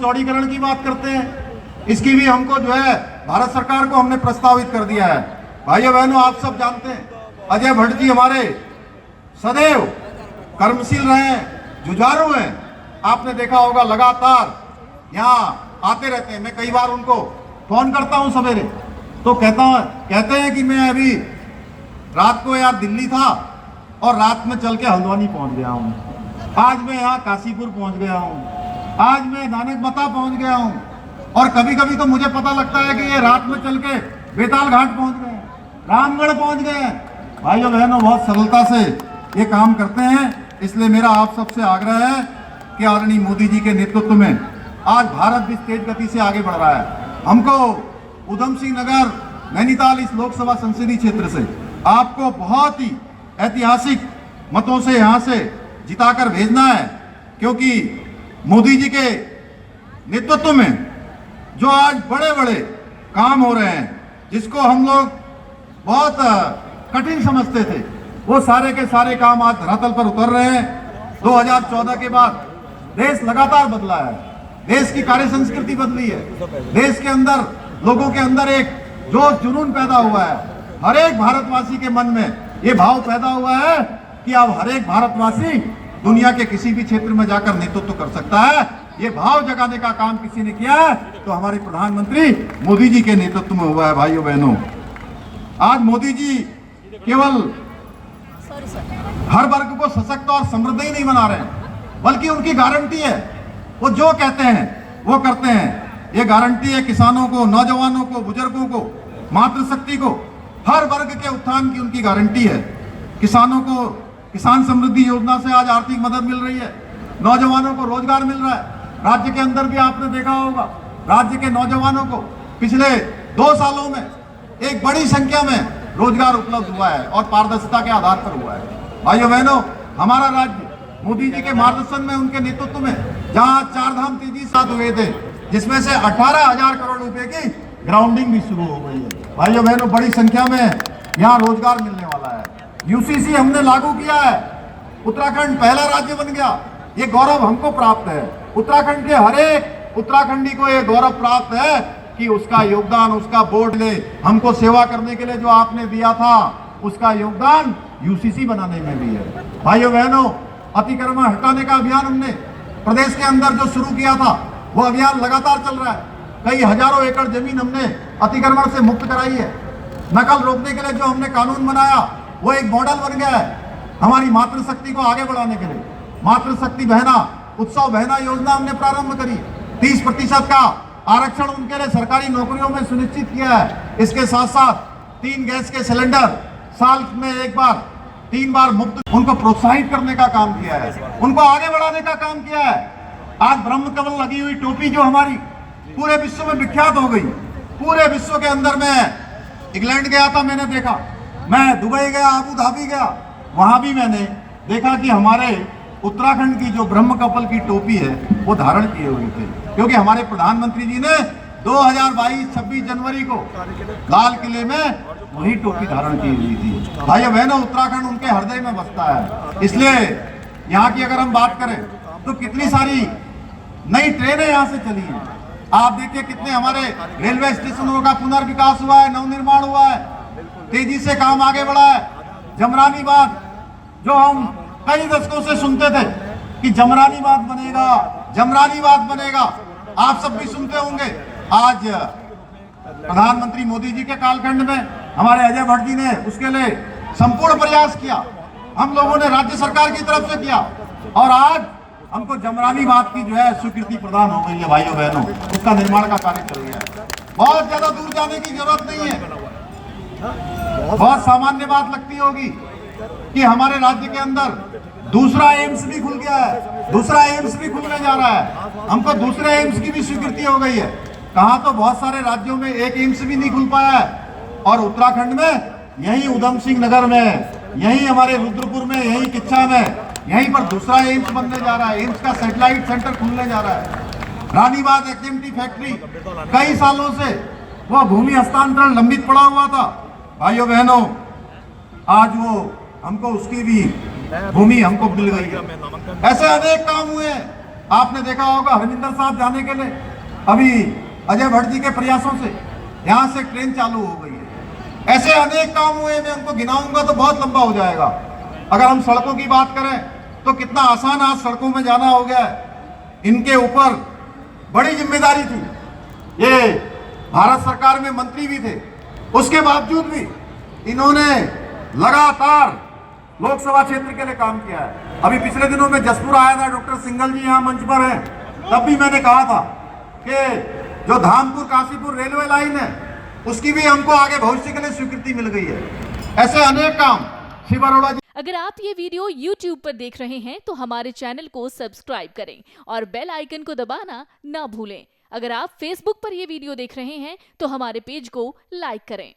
चौड़ीकरण की बात करते हैं, इसकी भी हमको जो है भारत सरकार को हमने प्रस्तावित कर दिया है। भाइयों बहनों, आप सब जानते हैं अजय भट्ट जी हमारे सदैव कर्मशील रहे हैं, जुझारू हैं। आपने देखा होगा लगातार यहाँ आते रहते हैं। मैं कई बार उनको फोन करता हूँ सवेरे, तो कहते हैं कि मैं अभी रात को यार दिल्ली था और रात में चल के हल्द्वानी पहुंच गया हूँ, आज मैं यहाँ काशीपुर पहुंच गया हूँ, आज मैं नानकमता पहुंच गया हूँ। और कभी कभी तो मुझे पता लगता है कि ये रात में चल के बेताल घाट पहुंच गए, रामगढ़ पहुंच गए। भाइयों बहनों, बहुत सरलता से ये काम करते हैं। इसलिए मेरा आप सबसे आग्रह है कि आदरणीय मोदी जी के नेतृत्व में आज भारत भी तेज गति से आगे बढ़ रहा है। हमको उधम सिंह नगर नैनीताल इस लोकसभा संसदीय क्षेत्र से आपको बहुत ही ऐतिहासिक मतों से यहाँ से जिताकर भेजना है, क्योंकि मोदी जी के नेतृत्व में जो आज बड़े बड़े काम हो रहे हैं, जिसको हम लोग बहुत कठिन समझते थे, वो सारे के सारे काम आज धरातल पर उतर रहे हैं। 2014 के बाद देश लगातार बदला है, देश की कार्य संस्कृति बदली है, देश के अंदर लोगों के अंदर एक जोश जुनून पैदा हुआ है। हर एक भारतवासी के मन में ये भाव पैदा हुआ है कि अब हर एक भारतवासी दुनिया के किसी भी क्षेत्र में जाकर नेतृत्व कर सकता है। ये भाव जगाने का काम किसी ने किया है तो हमारे प्रधानमंत्री मोदी जी के नेतृत्व में हुआ है। भाइयों बहनों, आज मोदी जी केवल हर वर्ग को सशक्त और समृद्ध ही नहीं बना रहे हैं, बल्कि उनकी गारंटी है, वो जो कहते हैं वो करते हैं। ये गारंटी है किसानों को, नौजवानों को, बुजुर्गों को, मातृशक्ति को, हर वर्ग के उत्थान की उनकी गारंटी है। किसानों को किसान समृद्धि योजना से आज आर्थिक मदद मिल रही है, नौजवानों को रोजगार मिल रहा है। राज्य के अंदर भी आपने देखा होगा, राज्य के नौजवानों को पिछले 2 सालों में एक बड़ी संख्या में रोजगार उपलब्ध हुआ है और पारदर्शिता के आधार पर हुआ है। भाइयों बहनों, हमारा राज्य मोदी जी के मार्गदर्शन में, उनके नेतृत्व में, जहां 4 धाम तेजी साथ हुए थे, जिसमें से 18,000 करोड़ रुपए की ग्राउंडिंग भी शुरू हो गई है। भाइयों बहनों, बड़ी संख्या में यहाँ रोजगार मिलने वाला है। यूसीसी हमने लागू किया है, उत्तराखंड पहला राज्य बन गया। ये गौरव हमको प्राप्त है, उत्तराखंड के हर एक उत्तराखंडी को ये गौरव प्राप्त है कि उसका योगदान, उसका बोर्ड ने हमको सेवा करने के लिए जो आपने दिया था, उसका योगदान यूसीसी बनाने में भी है। भाइयों बहनों, अतिक्रमण हटाने का अभियान हमने प्रदेश के अंदर जो शुरू किया था, वो अभियान लगातार चल रहा है। कई हजारों एकड़ जमीन हमने अतिक्रमण से मुक्त कराई है। नकल रोकने के लिए जो हमने कानून बनाया, वो एक मॉडल बन गया है हमारी मातृशक्ति को आगे बढ़ाने के लिए। मातृशक्ति बहना उत्सव बहना योजना हमने प्रारंभ करी, 30% का आरक्षण उनके लिए सरकारी नौकरियों में सुनिश्चित किया है। इसके साथ साथ 3 गैस के सिलेंडर साल में एक बार 3 बार मुफ्त, उनको प्रोत्साहित करने का काम किया है, उनको आगे बढ़ाने का काम किया है। आज ब्रह्म कमल लगी हुई टोपी जो हमारी पूरे विश्व में विख्यात हो गई, पूरे विश्व के अंदर मैं इंग्लैंड गया था, मैंने देखा, मैं दुबई गया, अबू धाबी गया, वहां भी मैंने देखा कि हमारे उत्तराखंड की जो ब्रह्म कमल की टोपी है वो धारण किए हुई थे, क्योंकि हमारे प्रधानमंत्री जी ने 2022 26 जनवरी को लाल किले में वही टोपी धारण की हुई थी। भाइयों बहनों, उत्तराखंड उनके हृदय में बसता है। इसलिए यहाँ की अगर हम बात करें तो कितनी सारी नई ट्रेनें यहाँ से चली हैं। आप देखिए कितने हमारे रेलवे स्टेशनों का पुनर्विकास हुआ है, नवनिर्माण हुआ है, तेजी से काम आगे बढ़ा है। जमरानी बांध, जो हम कई दशकों से सुनते थे कि जमरानी बांध बनेगा, जमरानी बांध बनेगा, आप सब भी सुनते होंगे। आज प्रधानमंत्री मोदी जी के कालखंड में हमारे अजय भट्ट जी ने उसके लिए संपूर्ण प्रयास किया, हम लोगों ने राज्य सरकार की तरफ से किया, और आज हमको जमरानी बांध की जो है स्वीकृति प्रदान हो गई है। भाइयों बहनों, उसका निर्माण का कार्य चल रहा है। बहुत ज्यादा दूर जाने की जरूरत नहीं है। बहुत सामान्य बात लगती होगी कि हमारे राज्य के अंदर दूसरा एम्स भी खुल गया है, दूसरा एम्स भी खुलने जा रहा है, हमको दूसरे एम्स की भी स्वीकृति हो गई है। कहा तो बहुत सारे राज्यों में एक एम्स भी नहीं खुल पाया है, और उत्तराखंड में यही उधम सिंह नगर में, यही हमारे रुद्रपुर में, यही किच्छा में, यहीं पर दूसरा एम्स बनने जा रहा है। एम्स का सैटेलाइट सेंटर खुलने जा रहा है। रानीबाग एचएमटी फैक्ट्री कई सालों से वह भूमि हस्तांतरण लंबित पड़ा हुआ था। भाइयों बहनों, आज वो हमको उसकी भी भूमि हमको मिल गई है। ऐसे अनेक काम हुए। आपने देखा होगा हरमिंदर साहब जाने के लिए अभी अजय भट्ट जी के प्रयासों से यहाँ से ट्रेन चालू हो गई है। ऐसे अनेक काम हुए, मैं उनको गिनाऊंगा तो बहुत लंबा हो जाएगा। अगर हम सड़कों की बात करें तो कितना आसान आज सड़कों में जाना हो गया है। इनके ऊपर बड़ी जिम्मेदारी थी, ये भारत सरकार में मंत्री भी थे, उसके बावजूद भी इन्होंने लगातार लोकसभा क्षेत्र के लिए काम किया है। अभी पिछले दिनों में जसपुर आया था, डॉक्टर सिंघल जी यहाँ मंच पर हैं, तब भी मैंने कहा था कि जो धामपुर काशीपुर रेलवे लाइन है उसकी भी हमको आगे भविष्य के लिए स्वीकृति मिल गई है। ऐसे अनेक काम शिव अरोड़ा जी। अगर आप ये वीडियो YouTube पर देख रहे हैं तो हमारे चैनल को सब्सक्राइब करें और बेल आइकन को दबाना ना भूलें। अगर आप Facebook पर ये वीडियो देख रहे हैं तो हमारे पेज को लाइक करें।